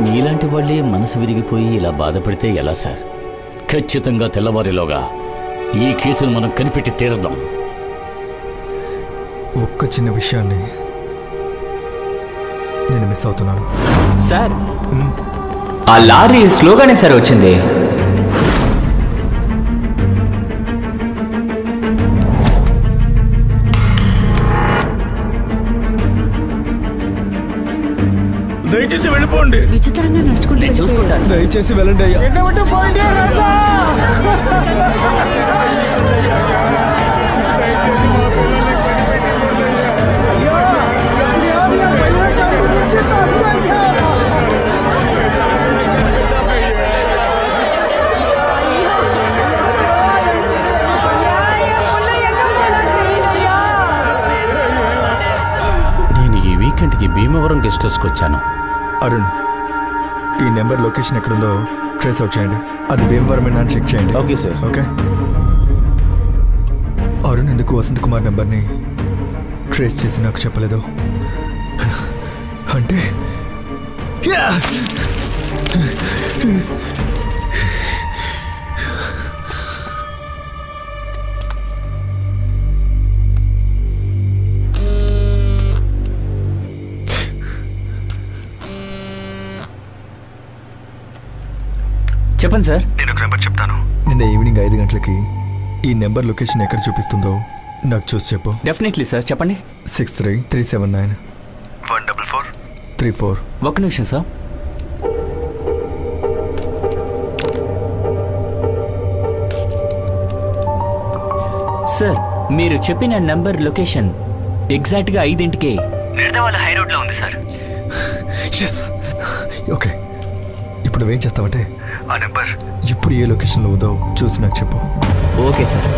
మీలాంటి వాళ్ళే మనసు విరిగిపోయి ఇలా బాధపడితే ఎలా సార్? ఖచ్చితంగా తెల్లవారిలోగా ఈ కేసును మనం కనిపెట్టి తీరదాం. ఒక్క చిన్న విషయాన్ని నేను మిస్ అవుతున్నాను సార్. ఆ లారీ స్లోగానే సార్ వచ్చింది. దయచేసి వెళ్ళిపోండి. విచిత్రంగా నడుచుకుంటూ నేను చూసుకుంటాను. దయచేసి వెళ్ళండి అయ్యా. నేను ఈ వీకెండ్కి భీమవరం గెస్ట్ హౌస్కి వచ్చాను. అరుణ్, ఈ నెంబర్ లొకేషన్ ఎక్కడుందో ట్రేస్ అవుట్ చేయండి. అది భీమవరమేనా అని చెక్ చేయండి. Okay sir. ఓకే. అరుణ్ ఎందుకు వసంత్ కుమార్ నెంబర్ని ట్రేస్ చేసి నాకు చెప్పలేదు? అంటే చెప్పండి సార్. నేను ఒక నెంబర్ చెప్తాను. నిన్న ఈవినింగ్ 5 గంటలకి ఈ నెంబర్ లొకేషన్ ఎక్కడ చూపిస్తుందో నాకు చూసి చెప్పు. Definitely sir. చెప్పండి. 6337914434. ఒక్క నిమిషం సార్. సార్, మీరు చెప్పిన నంబర్ లొకేషన్ ఎగ్జాక్ట్గా 5ంటికే నిర్దవాల హై రోడ్లో ఉంది సార్. ఓకే. ఇప్పుడు నువ్వేం చేస్తావంటే ఆ నెంబర్ ఇప్పుడు ఏ లొకేషన్లో ఉందో చూసి నాకు చెప్పు. Okay sir.